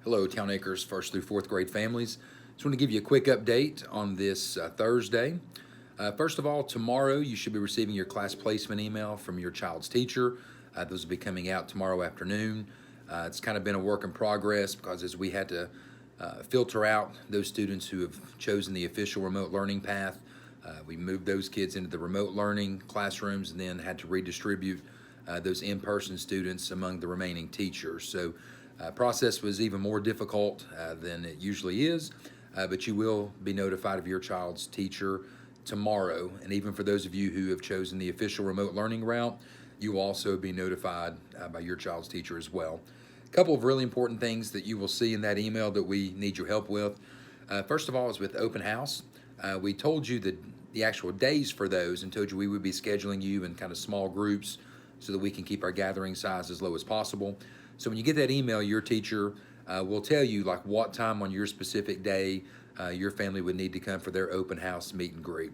Hello, Towne Acres first through fourth grade families. Just want to give you a quick update on this Thursday. First of all, tomorrow you should be receiving your class placement email from your child's teacher. Those will be coming out tomorrow afternoon. It's kind of been a work in progress because as we had to filter out those students who have chosen the official remote learning path, we moved those kids into the remote learning classrooms and then had to redistribute those in-person students among the remaining teachers. So process was even more difficult than it usually is, but you will be notified of your child's teacher tomorrow. And even for those of you who have chosen the official remote learning route, you will also be notified by your child's teacher as well. A couple of really important things that you will see in that email that we need your help with. First of all is with open house. We told you the actual days for those and told you we would be scheduling you in kind of small groups so that we can keep our gathering size as low as possible. So when you get that email, your teacher will tell you like what time on your specific day your family would need to come for their open house meet and greet.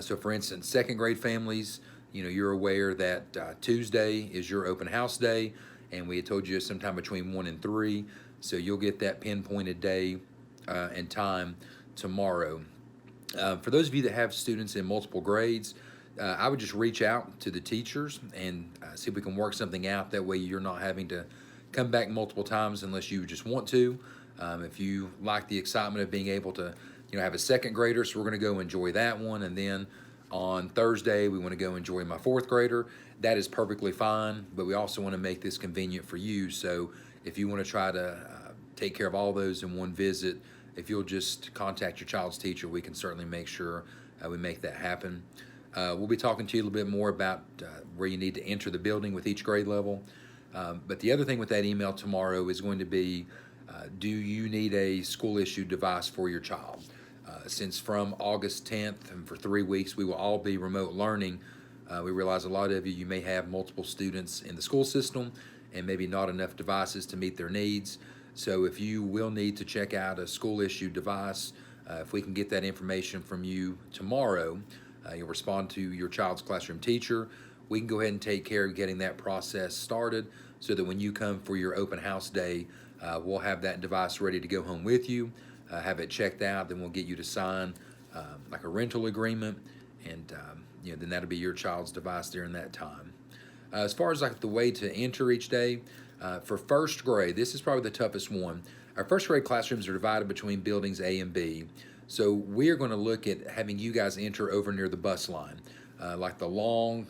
So for instance, second grade families, you're aware that Tuesday is your open house day, and we had told you sometime between 1 and 3. So you'll get that pinpointed day and time tomorrow. For those of you that have students in multiple grades, I would just reach out to the teachers and see if we can work something out. That way you're not having to come back multiple times unless you just want to. If you like the excitement of being able to have a second grader, so we're going to go enjoy that one, and then on Thursday we want to go enjoy my fourth grader, that is perfectly fine, but we also want to make this convenient for you. So if you want to try to take care of all those in one visit, if you'll just contact your child's teacher, we can certainly make sure we make that happen. We'll be talking to you a little bit more about where you need to enter the building with each grade level. But the other thing with that email tomorrow is going to be, do you need a school-issued device for your child? Since from August 10th and for 3 weeks we will all be remote learning, we realize a lot of you may have multiple students in the school system and maybe not enough devices to meet their needs. So if you will need to check out a school-issued device, if we can get that information from you tomorrow, you'll respond to your child's classroom teacher. We can go ahead and take care of getting that process started so that when you come for your open house day, we'll have that device ready to go home with you, have it checked out, then we'll get you to sign like a rental agreement, and then that'll be your child's device during that time. As far as like the way to enter each day, for first grade, this is probably the toughest one. Our first grade classrooms are divided between buildings A and B. So we're going to look at having you guys enter over near the bus line, like the long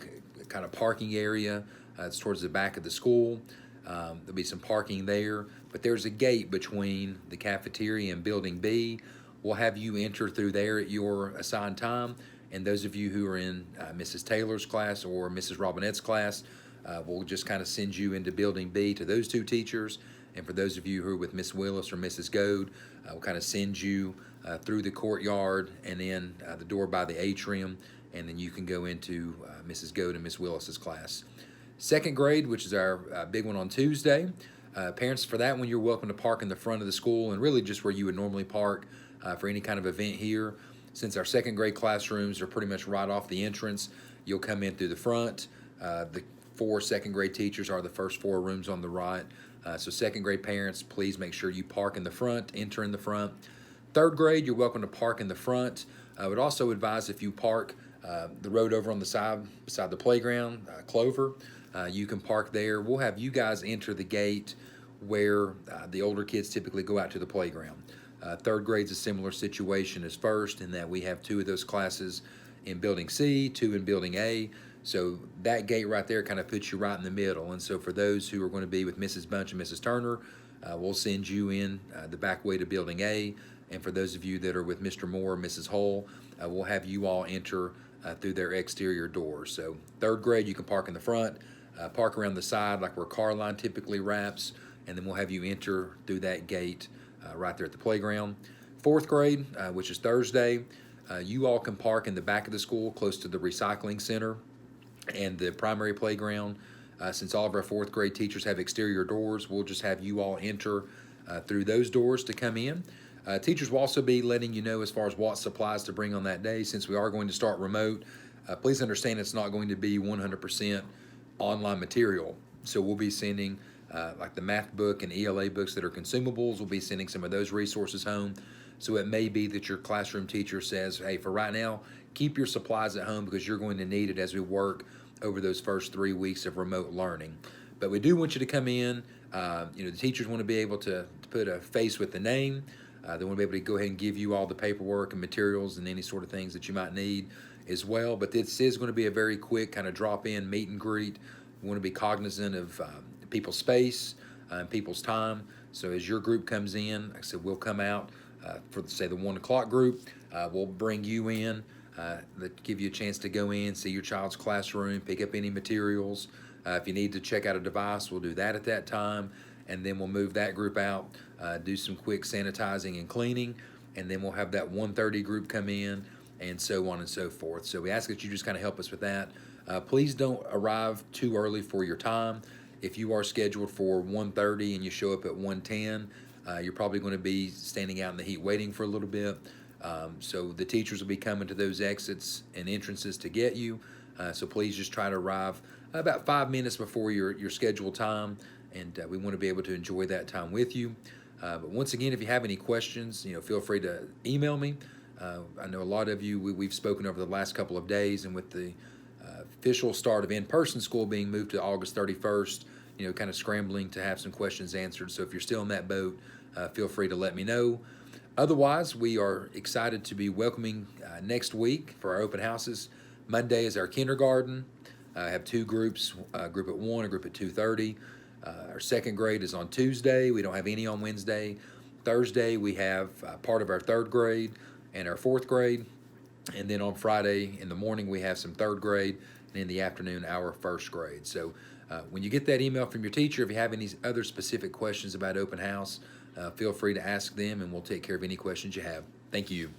kind of parking area. It's towards the back of the school. There'll be some parking there, but there's a gate between the cafeteria and building B. We'll have you enter through there at your assigned time, and those of you who are in Mrs. Taylor's class or Mrs. Robinette's class, we'll just kind of send you into building B to those two teachers. And for those of you who are with Miss Willis or Mrs. Goad, we'll kind of send you through the courtyard and in the door by the atrium, and then you can go into Mrs. Goad and Miss Willis's class. Second grade, which is our big one on Tuesday. Parents, for that one, you're welcome to park in the front of the school and really just where you would normally park for any kind of event here. Since our second grade classrooms are pretty much right off the entrance, you'll come in through the front. The 4 second grade teachers are the first 4 rooms on the right. So second grade parents, please make sure you park in the front, enter in the front. Third grade, you're welcome to park in the front. I would also advise if you park the road over on the side beside the playground, Clover, you can park there. We'll have you guys enter the gate where the older kids typically go out to the playground. Third grade's a similar situation as first in that we have 2 of those classes in building C, 2 in building A. So that gate right there kind of puts you right in the middle. And so for those who are going to be with Mrs. Bunch and Mrs. Turner, we'll send you in the back way to building A. And for those of you that are with Mr. Moore or Mrs. Hull, we'll have you all enter through their exterior doors. So third grade, you can park in the front, park around the side like where car line typically wraps, and then we'll have you enter through that gate right there at the playground. Fourth grade, which is Thursday, you all can park in the back of the school close to the recycling center and the primary playground. Since all of our fourth grade teachers have exterior doors, we'll just have you all enter through those doors to come in. Teachers will also be letting you know as far as what supplies to bring on that day. Since we are going to start remote, please understand it's not going to be 100% online material. So we'll be sending like the math book and ELA books that are consumables. We'll be sending some of those resources home. So it may be that your classroom teacher says, hey, for right now, keep your supplies at home because you're going to need it as we work over those first 3 weeks of remote learning. But we do want you to come in. The teachers want to be able to put a face with the name. They want to be able to go ahead and give you all the paperwork and materials and any sort of things that you might need as well. But this is going to be a very quick kind of drop-in meet and greet. We want to be cognizant of people's space and people's time. So as your group comes in, like I said, we'll come out for, say, the 1 o'clock group. We'll bring you in, give you a chance to go in, see your child's classroom, pick up any materials. If you need to check out a device, we'll do that at that time. And then we'll move that group out, do some quick sanitizing and cleaning, and then we'll have that 1:30 group come in, and so on and so forth. So we ask that you just kind of help us with that. Please don't arrive too early for your time. If you are scheduled for 1:30 and you show up at 1:10, you're probably going to be standing out in the heat waiting for a little bit. So the teachers will be coming to those exits and entrances to get you. So please just try to arrive about 5 minutes before your scheduled time, and we want to be able to enjoy that time with you. But once again, if you have any questions, feel free to email me. I know a lot of you, we've spoken over the last couple of days, and with the official start of in-person school being moved to August 31st, kind of scrambling to have some questions answered. So if you're still in that boat, feel free to let me know. Otherwise, we are excited to be welcoming next week for our open houses. Monday is our kindergarten. I have 2 groups, a group at 1, a group at 2:30. Our second grade is on Tuesday. We don't have any on Wednesday. Thursday, we have part of our 3rd grade and our 4th grade. And then on Friday in the morning, we have some 3rd grade, and in the afternoon, our 1st grade. So when you get that email from your teacher, if you have any other specific questions about open house, feel free to ask them, and we'll take care of any questions you have. Thank you.